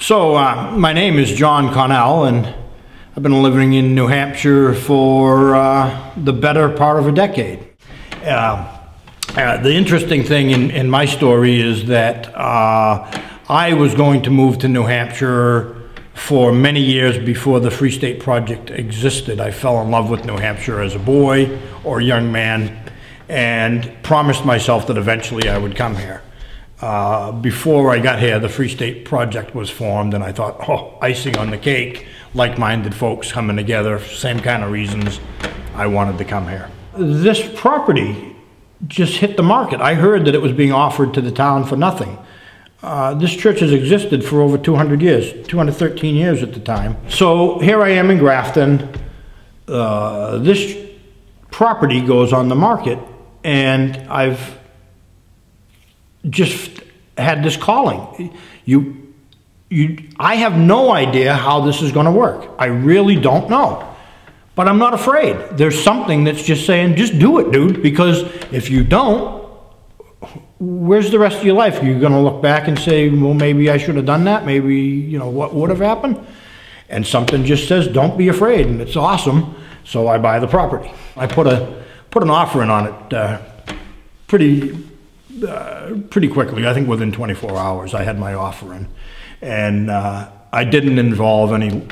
My name is John Connell, and I've been living in New Hampshire for the better part of a decade. The interesting thing in my story is that I was going to move to New Hampshire for many years before the Free State Project existed. I fell in love with New Hampshire as a boy or a young man and promised myself that eventually I would come here. Before I got here, the Free State Project was formed, and I thought, oh, icing on the cake, like-minded folks coming together, same kind of reasons I wanted to come here. This property just hit the market. I heard that it was being offered to the town for nothing. This church has existed for over 200 years, 213 years at the time. So here I am in Grafton. This property goes on the market, and I've just had this calling. I have no idea how this is going to work. I really don't know. But I'm not afraid. There's something that's just saying, just do it, dude, because if you don't, where's the rest of your life? You're going to look back and say, well, maybe I should have done that. Maybe, you know, what would have happened? And something just says, don't be afraid, and it's awesome. So I buy the property. I put an offer in on it pretty quickly. I think within 24 hours I had my offer in. And I didn't involve any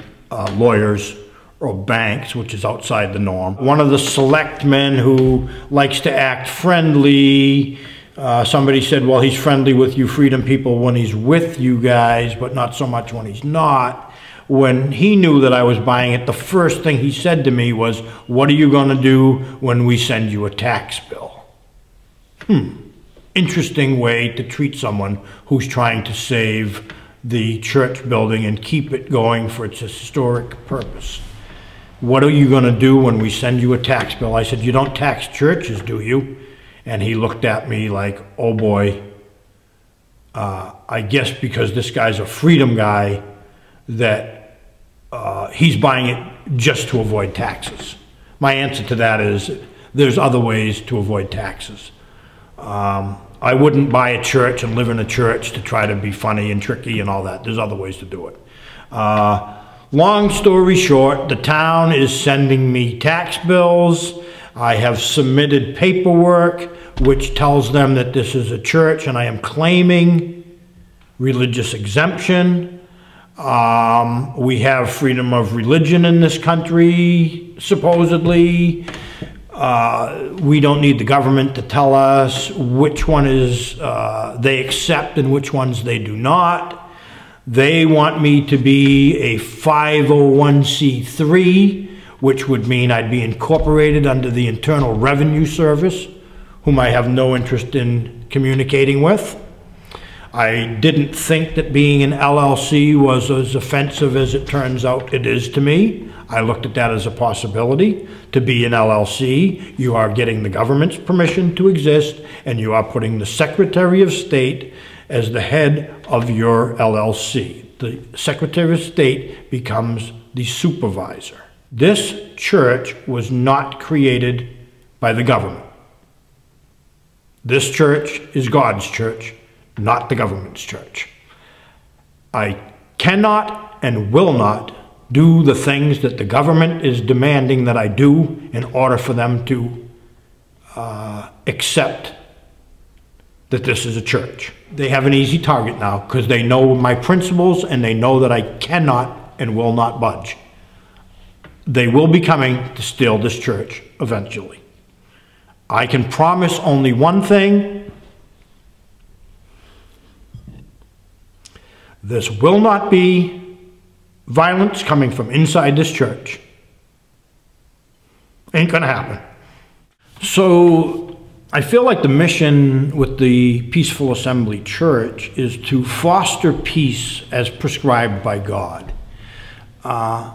lawyers or banks, which is outside the norm. One of the selectmen who likes to act friendly, somebody said, well, he's friendly with you freedom people when he's with you guys, but not so much when he's not. When he knew that I was buying it, the first thing he said to me was, what are you going to do when we send you a tax bill? Interesting way to treat someone who's trying to save the church building and keep it going for its historic purpose. What are you going to do when we send you a tax bill? I said, you don't tax churches, do you? And he looked at me like, oh boy, I guess because this guy's a freedom guy that he's buying it just to avoid taxes. My answer to that is there's other ways to avoid taxes. I wouldn't buy a church and live in a church to try to be funny and tricky and all that. There's other ways to do it. Long story short, the town is sending me tax bills. I have submitted paperwork which tells them that this is a church and I am claiming religious exemption. We have freedom of religion in this country, supposedly. We don't need the government to tell us which one is they accept and which ones they do not. They want me to be a 501c3, which would mean I'd be incorporated under the Internal Revenue Service, whom I have no interest in communicating with. I didn't think that being an LLC was as offensive as it turns out it is to me. I looked at that as a possibility. To be an LLC, you are getting the government's permission to exist, and you are putting the Secretary of State as the head of your LLC. The Secretary of State becomes the supervisor. This church was not created by the government. This church is God's church, not the government's church. I cannot and will not do the things that the government is demanding that I do in order for them to accept that this is a church. They have an easy target now because they know my principles and they know that I cannot and will not budge. They will be coming to steal this church eventually. I can promise only one thing. This will not be violence coming from inside this church. Ain't gonna happen. So I feel like the mission with the Peaceful Assembly Church is to foster peace as prescribed by God. A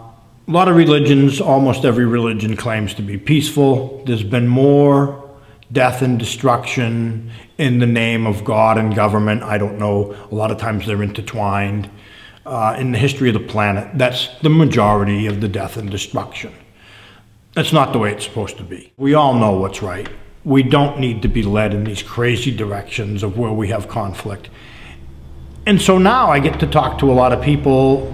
lot of religions, almost every religion claims to be peaceful. There's been more death and destruction in the name of God and government. I don't know, a lot of times they're intertwined. In the history of the planet, that's the majority of the death and destruction. That's not the way it's supposed to be. We all know what's right. We don't need to be led in these crazy directions of where we have conflict. And so now I get to talk to a lot of people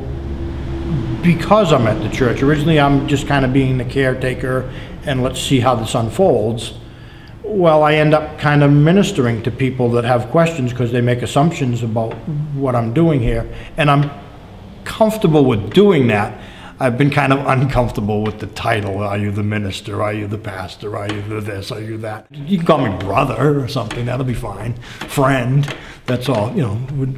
because I'm at the church. Originally, I'm just kind of being the caretaker and let's see how this unfolds. Well, I end up kind of ministering to people that have questions because they make assumptions about what I'm doing here. And I'm comfortable with doing that. I've been kind of uncomfortable with the title. Are you the minister? Are you the pastor? Are you the this? Are you that? You can call me brother or something. That'll be fine. Friend. That's all. You know,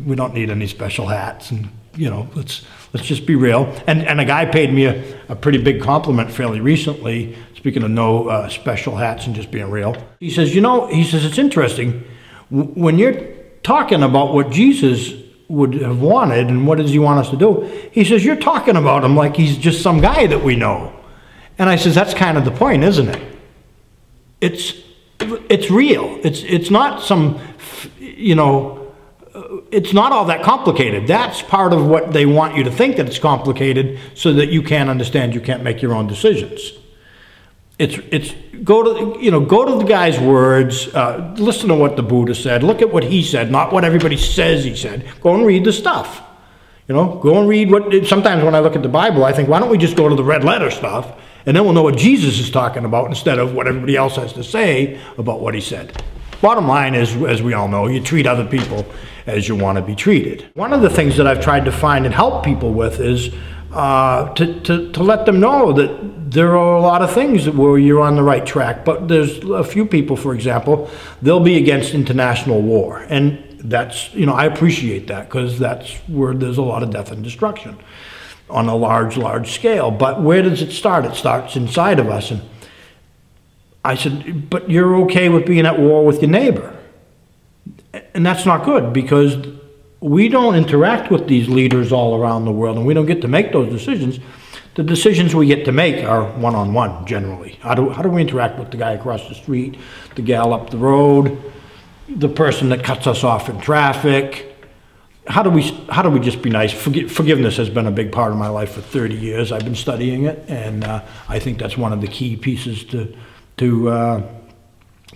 we don't need any special hats. And you know, let's just be real. And a guy paid me a pretty big compliment fairly recently. Speaking of no special hats and just being real, he says, you know, he says it's interesting when you're talking about what Jesus would have wanted and what does he want us to do. He says you're talking about him like he's just some guy that we know. And I says that's kind of the point, isn't it? It's real. It's not some, you know. It's not all that complicated. That's part of what they want you to think, that it's complicated so that you can't understand, you can't make your own decisions. Go to the guy's words, listen to what the Buddha said, look at what he said, not what everybody says he said. Go and read the stuff. You know, go and read what, sometimes when I look at the Bible, I think, why don't we just go to the red letter stuff and then we'll know what Jesus is talking about instead of what everybody else has to say about what he said. Bottom line is, as we all know, you treat other people as you want to be treated. One of the things that I've tried to find and help people with is to let them know that there are a lot of things where you're on the right track, but there's a few people, for example, they'll be against international war. And that's, you know, I appreciate that because that's where there's a lot of death and destruction on a large scale. But where does it start? It starts inside of us. And I said, but you're okay with being at war with your neighbor. And that's not good because we don't interact with these leaders all around the world and we don't get to make those decisions. The decisions we get to make are one-on-one generally. How do we interact with the guy across the street, the gal up the road, the person that cuts us off in traffic? How do we just be nice? Forgiveness has been a big part of my life for 30 years. I've been studying it, and I think that's one of the key pieces to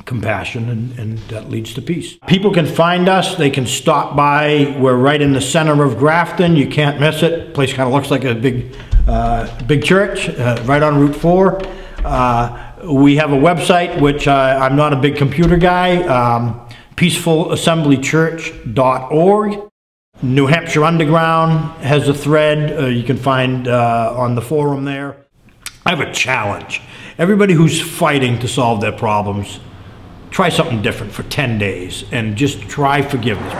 compassion, and that leads to peace. People can find us. They can stop by. We're right in the center of Grafton. You can't miss it. The place kind of looks like a big church, right on Route 4. We have a website, which I'm not a big computer guy, peacefulassemblychurch.org. New Hampshire Underground has a thread you can find on the forum there. I have a challenge. Everybody who's fighting to solve their problems, try something different for 10 days and just try forgiveness.